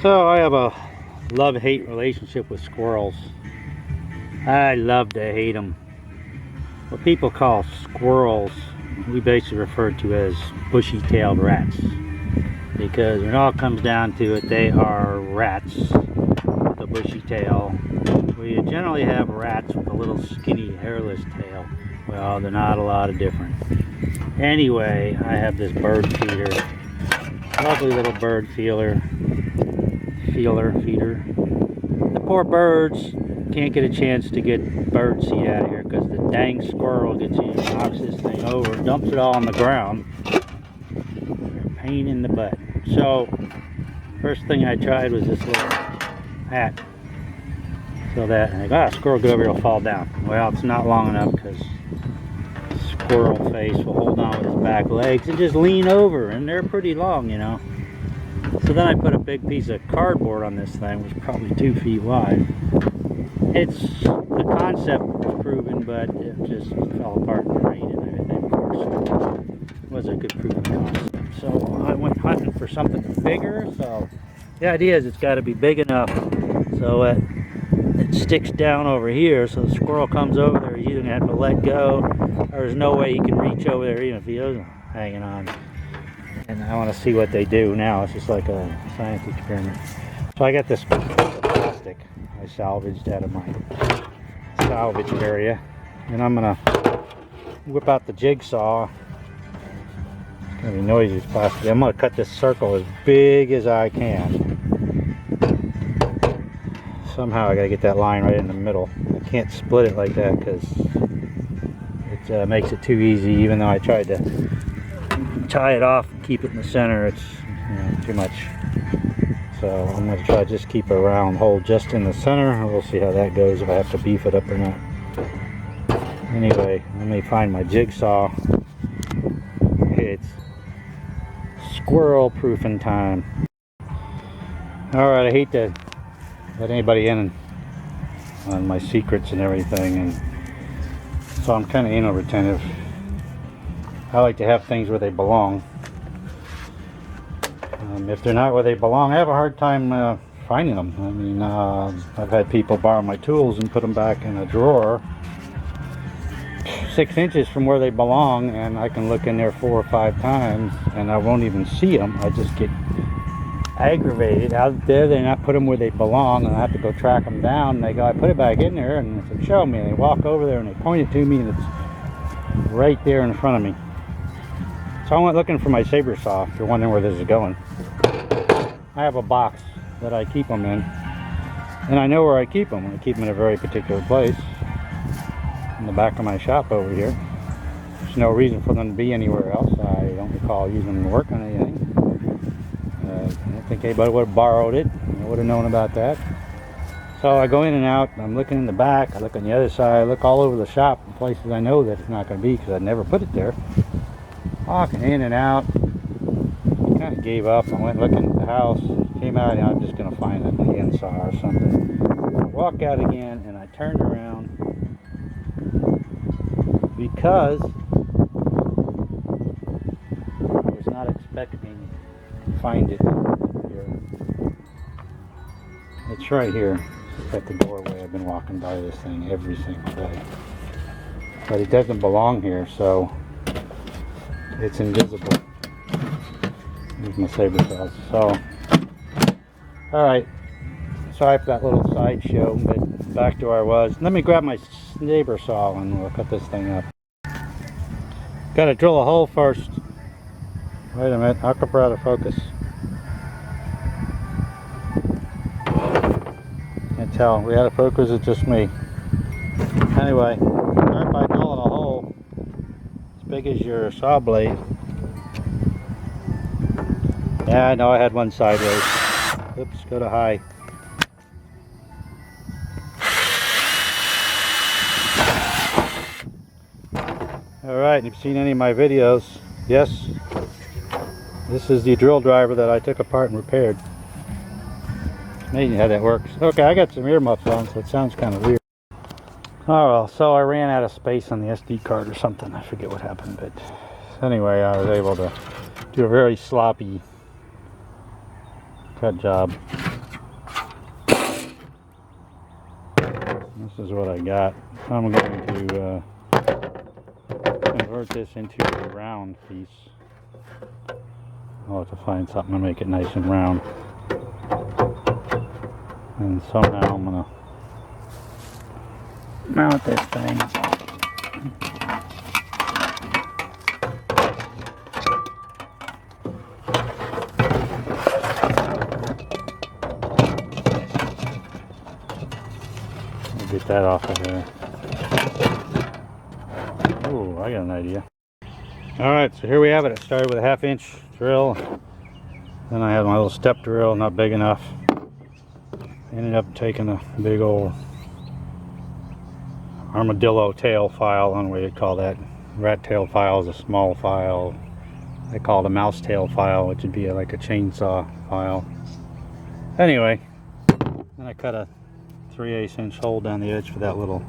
So I have a love-hate relationship with squirrels. I love to hate them. What people call squirrels, we basically refer to as bushy-tailed rats. Because when it all comes down to it, they are rats with a bushy tail. We generally have rats with a little skinny hairless tail. Well, they're not a lot of different. Anyway, I have this bird feeder. Lovely little bird feeder. The poor birds can't get a chance to get bird seed out of here because the dang squirrel gets here, knocks this thing over, dumps it all on the ground. They're a pain in the butt. So, first thing I tried was this little hat. So that, and I got a squirrel get over here, will fall down. Well, it's not long enough because squirrel face will hold on with his back legs and just lean over, and they're pretty long, you know. So then I put a big piece of cardboard on this thing, which is probably 2 feet wide. The concept was proven, but it just fell apart in the rain and everything, of course. It was a good proven concept. So I went hunting for something bigger. So the idea is it's got to be big enough so it sticks down over here, so the squirrel comes over there, he's either going to have to let go, or there's no way he can reach over there even if he isn't hanging on. And I want to see what they do now. It's just like a science experiment. So I got this plastic I salvaged out of my salvage area, and I'm going to whip out the jigsaw. It's going to be noisy as plastic. I'm going to cut this circle as big as I can. Somehow I got to get that line right in the middle. I can't split it like that because it makes it too easy, even though I tried to tie it off and keep it in the center. It's too much. So I'm going to try to just keep a round hole just in the center, and we'll see how that goes, if I have to beef it up or not. Anyway, let me find my jigsaw. It's squirrel proofing time. Alright, I hate to let anybody in on my secrets and everything, and so I'm kind of anal retentive. I like to have things where they belong. If they're not where they belong, I have a hard time finding them. I mean, I've had people borrow my tools and put them back in a drawer 6 inches from where they belong, and I can look in there 4 or 5 times and I won't even see them. I just get aggravated. Out there, they not put them where they belong, and I have to go track them down. And they go, I put it back in there, and I said, show me. And they walk over there and they point it to me, and it's right there in front of me. So I went looking for my saber saw, if you're wondering where this is going. I have a box that I keep them in, and I know where I keep them. I keep them in a very particular place in the back of my shop over here. There's no reason for them to be anywhere else. I don't recall using them to work on anything. I don't think anybody would have borrowed it. I would have known about that. So I go in and out. I'm looking in the back. I look on the other side. I look all over the shop in places I know that it's not going to be because I never put it there. Walking in and out. Kind of gave up. I went looking at the house. Came out, and I'm just going to find a handsaw or something. I walk out again, and I turned around because I was not expecting to find it here. It's right here. It's at the doorway. I've been walking by this thing every single day. But it doesn't belong here, so it's invisible. Here's my saber saws. So, alright. Sorry for that little sideshow, but back to where I was. Let me grab my saber saw and we'll cut this thing up. Gotta drill a hole first. Wait a minute, how come we're out of focus? Can't tell. We out of focus, it's just me. Anyway, start by drilling a hole as big as your saw blade. Yeah, I know I had one sideways. Oops, go to high. Alright, if you've seen any of my videos, yes, this is the drill driver that I took apart and repaired. Amazing how that works. Okay, I got some earmuffs on, so it sounds kind of weird. Oh well, so I ran out of space on the SD card or something. I forget what happened, but anyway, I was able to do a very sloppy cut job. This is what I got. I'm going to convert this into a round piece. I'll have to find something to make it nice and round. And somehow I'm going to mount this thing. Get that off of there. Oh, I got an idea. Alright, so here we have it. I started with a 1/2 inch drill. Then I had my little step drill, not big enough. Ended up taking a big old armadillo tail file, I don't know what you'd call that. Rat tail file is a small file. They call it a mouse tail file, which would be like a chainsaw file. Anyway, then I cut a 3/8 inch hole down the edge for that little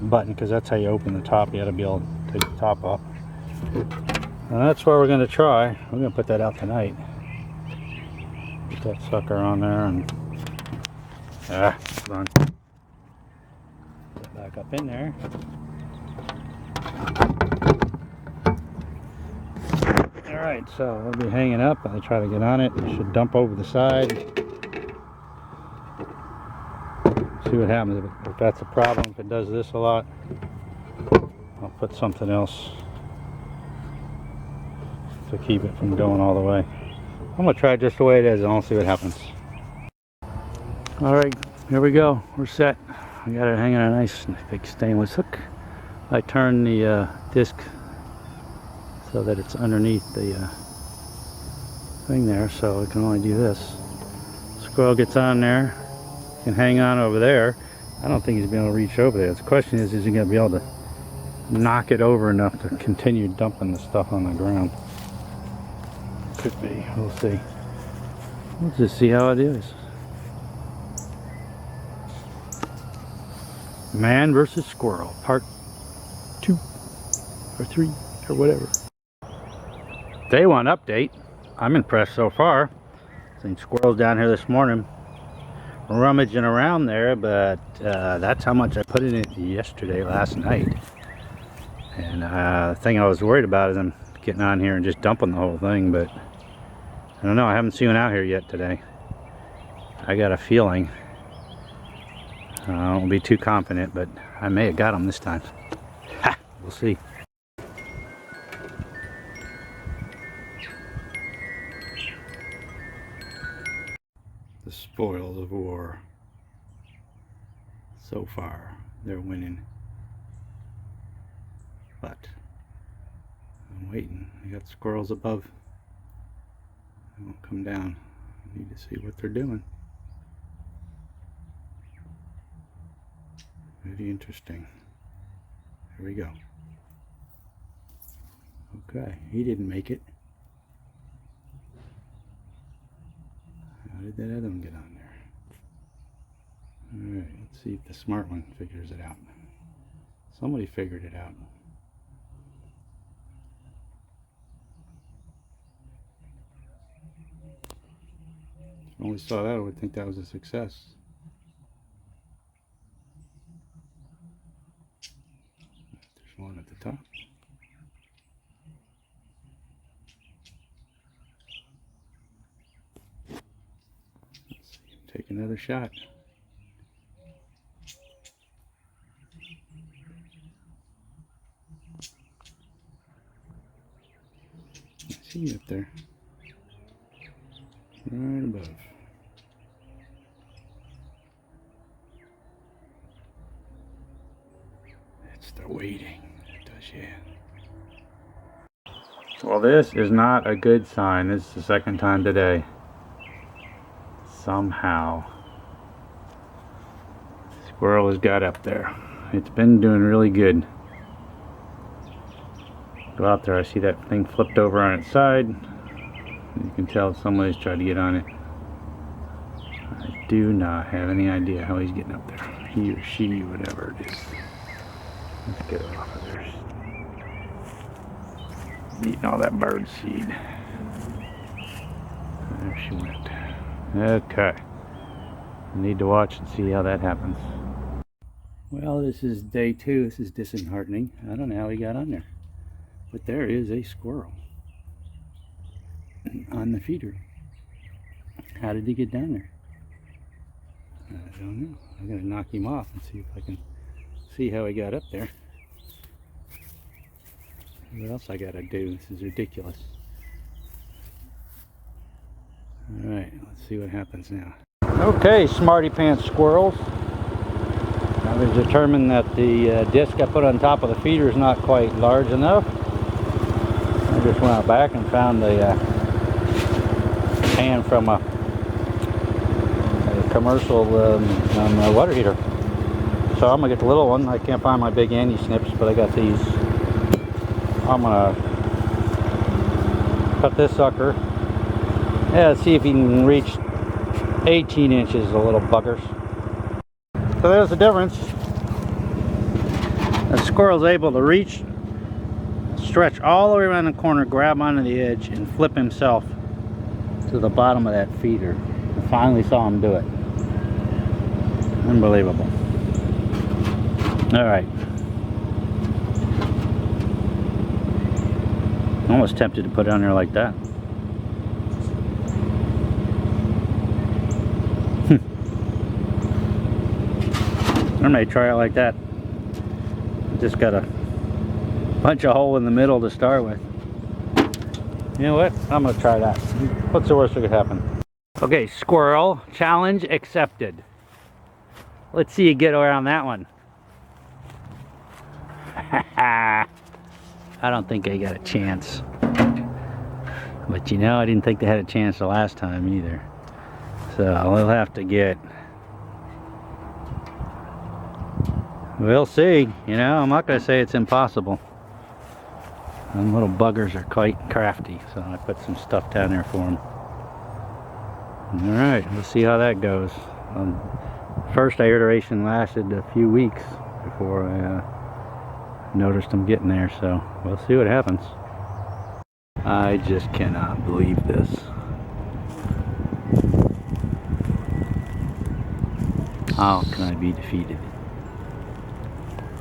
button, because that's how you open the top. You got to be able to take the top up, and that's what we're going to try. We're going to put that out tonight. Put that sucker on there and hold on. Put it back up in there. Alright, so it'll be hanging up. I try to get on it. It should dump over the side. See what happens. If that's a problem, if it does this a lot, I'll put something else to keep it from going all the way. I'm going to try it just the way it is and I'll see what happens. Alright, here we go. We're set. I got it hanging on a nice big stainless hook. I turn the disc so that it's underneath the thing there, so I can only do this. Squirrel gets on there. Can hang on over there. I don't think he's going to reach over there. The question is he going to be able to knock it over enough to continue dumping the stuff on the ground? Could be. We'll see. We'll just see how it is. Man versus squirrel, part 2 or 3 or whatever. Day 1 update. I'm impressed so far. Seen squirrels down here this morning rummaging around there, but that's how much I put in it last night. And the thing I was worried about is them getting on here and just dumping the whole thing, but I don't know. I haven't seen one out here yet today. I got a feeling. I won't be too confident, but I may have got them this time. Ha! We'll see. The spoils of war. So far, they're winning. But I'm waiting. I got squirrels above. They won't come down. I need to see what they're doing. Very interesting. Here we go. Okay, he didn't make it. How did that other one get on there? Alright, let's see if the smart one figures it out. Somebody figured it out. If I only saw that, I would think that was a success. There's one at the top. Let's see, take another shot. I see you up there. Right above. It's the waiting that does you in. Well, this is not a good sign. This is the second time today. Somehow squirrel has got up there. It's been doing really good. Go out there, I see that thing flipped over on its side. You can tell somebody's tried to get on it. I do not have any idea how he's getting up there. He or she, whatever it is. Let's get it off of there. Eating all that bird seed. There she went. Okay. I need to watch and see how that happens. Well, this is day 2. This is disheartening. I don't know how he got on there. But there is a squirrel on the feeder. How did he get down there? I don't know. I'm going to knock him off and see if I can see how he got up there. What else I got to do? This is ridiculous. Alright, let's see what happens now. Okay, smarty pants squirrels. I've determined that the disc I put on top of the feeder is not quite large enough. I just went out back and found a pan from a commercial on a water heater. So I'm going to get the little one. I can't find my big Andy snips, but I got these. I'm going to cut this sucker. Yeah, let's see if he can reach 18 inches, the little buggers. So there's the difference. The squirrel's able to reach, stretch all the way around the corner, grab onto the edge, and flip himself to the bottom of that feeder. I finally saw him do it. Unbelievable. Alright. Almost tempted to put it on there like that. I may try it like that. Just got a punch a hole in the middle to start with. You know what? I'm gonna try that. What's the worst that could happen? Okay, squirrel challenge accepted. Let's see you get around that one. I don't think I got a chance. But you know, I didn't think they had a chance the last time either. So we'll have to get. We'll see. You know, I'm not going to say it's impossible. Them little buggers are quite crafty, so I put some stuff down there for them. Alright, let's see how that goes. First iteration lasted a few weeks before I noticed them getting there, so we'll see what happens. I just cannot believe this. How can I be defeated?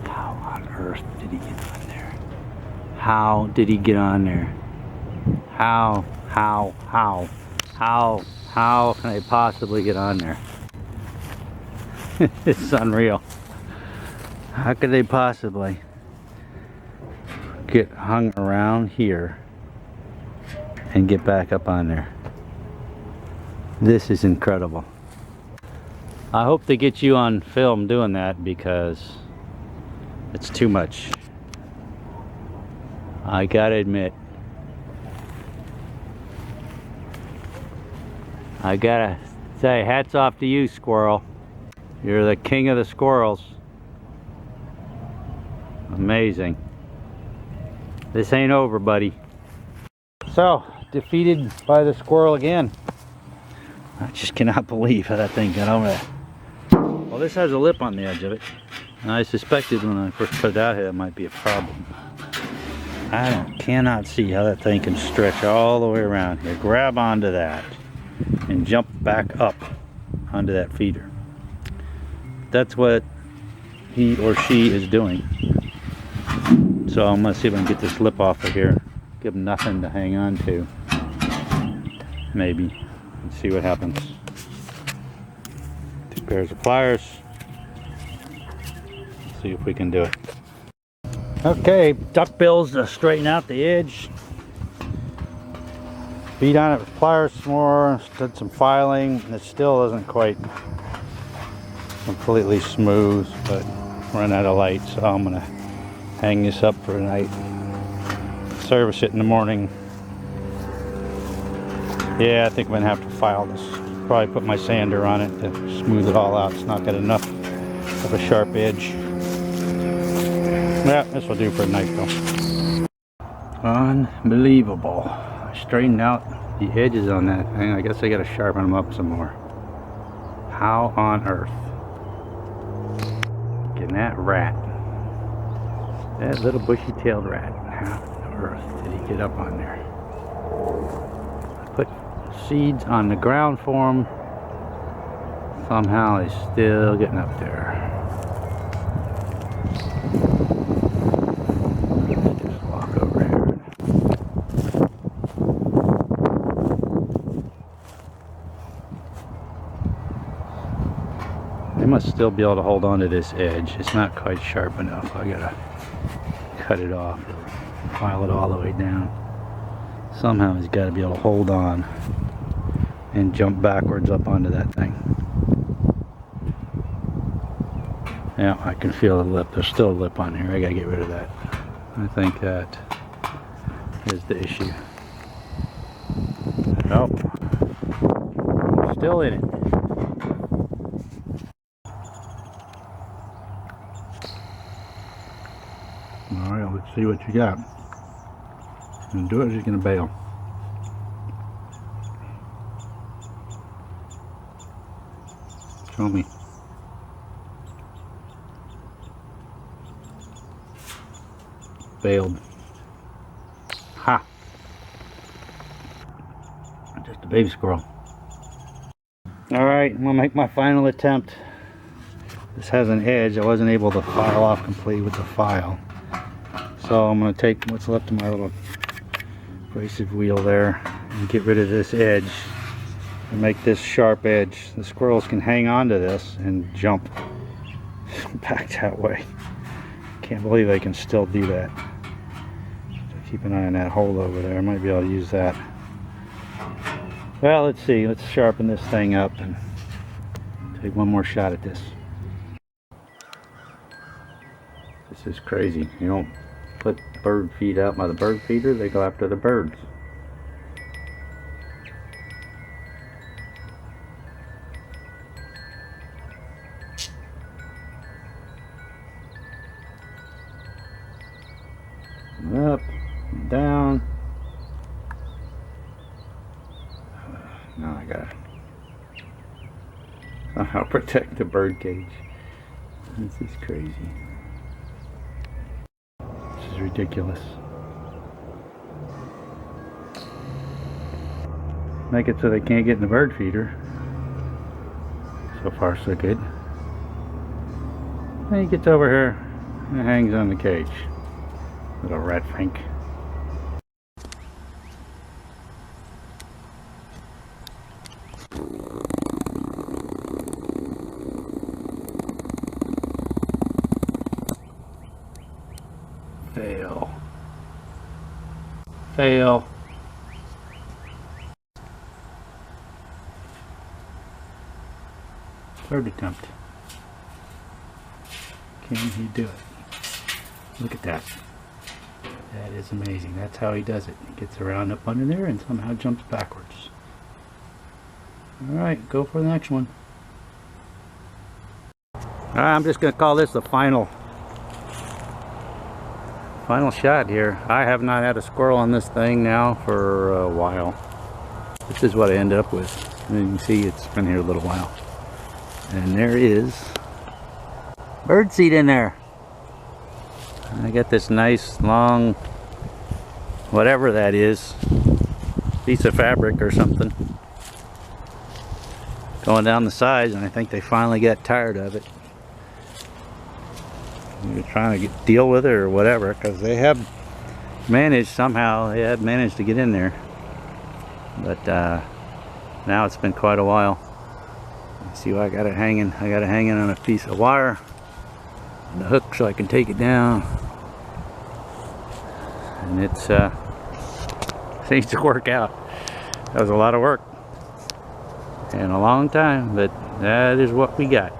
How on earth did he get on there? How did he get on there? How can I possibly get on there? It's unreal. How could they possibly get hung around here and get back up on there? This is incredible. I hope they get you on film doing that, because it's too much. I gotta admit, I gotta say, hats off to you, squirrel. You're the king of the squirrels. Amazing. This ain't over, buddy. So, defeated by the squirrel again. I just cannot believe how that thing got over there. Well, this has a lip on the edge of it, and I suspected when I first put it out here it might be a problem. I cannot see how that thing can stretch all the way around here, grab onto that, and jump back up onto that feeder. That's what he or she is doing. So I'm going to see if I can get this lip off of here. Give him nothing to hang on to. Maybe. Let's see what happens. 2 pairs of pliers. See if we can do it. Okay, duck bills to straighten out the edge. Beat on it with pliers some more. Did some filing. It still isn't quite completely smooth, but run out of light, so I'm gonna hang this up for tonight. Service it in the morning. Yeah, I think I'm gonna have to file this. Probably put my sander on it to smooth it all out. It's not got enough of a sharp edge. Yeah, this will do for tonight though. Unbelievable. I straightened out the edges on that thing. I guess I gotta sharpen them up some more. How on earth? Getting that rat. That little bushy-tailed rat. How on earth did he get up on there? I put seeds on the ground for him. Somehow he's still getting up there. They must still be able to hold on to this edge. It's not quite sharp enough. I gotta cut it off or file it all the way down. Somehow he's got to be able to hold on and jump backwards up onto that thing. Yeah, I can feel the lip. There's still a lip on here. I gotta get rid of that. I think that is the issue. Oh, still in it. Alright, let's see what you got. Gonna do it or just gonna bail? Show me. Bailed. Ha! Just a baby squirrel. Alright, I'm gonna make my final attempt. This has an edge. I wasn't able to file off completely with the file. So I'm going to take what's left of my little abrasive wheel there and get rid of this edge and make this sharp edge. The squirrels can hang on to this and jump back that way. Can't believe they can still do that. So keep an eye on that hole over there. I might be able to use that. Well, let's see. Let's sharpen this thing up and take one more shot at this. This is crazy. You don't put bird feed out by the bird feeder, they go after the birds. Up, down. Now I gotta somehow protect the bird cage. This is crazy. This is ridiculous. Make it so they can't get in the bird feeder. So far so good. And he gets over here and hangs on the cage. Little rat fink. Fail. Fail. Third attempt. Can he do it? Look at that. That is amazing. That's how he does it. He gets around up under there and somehow jumps backwards. Alright, go for the next one. Alright, I'm just going to call this the final shot here. I have not had a squirrel on this thing now for a while. This is what I ended up with. And you can see it's been here a little while. And there is birdseed in there. I got this nice long, whatever that is, piece of fabric or something going down the sides, and I think they finally got tired of it. They're trying to deal with it or whatever, because they have managed somehow, they had managed to get in there, but now it's been quite a while. See why I got it hanging. I got it hanging on a piece of wire and the hook so I can take it down, and it's seems to work out. That was a lot of work and a long time, but that is what we got.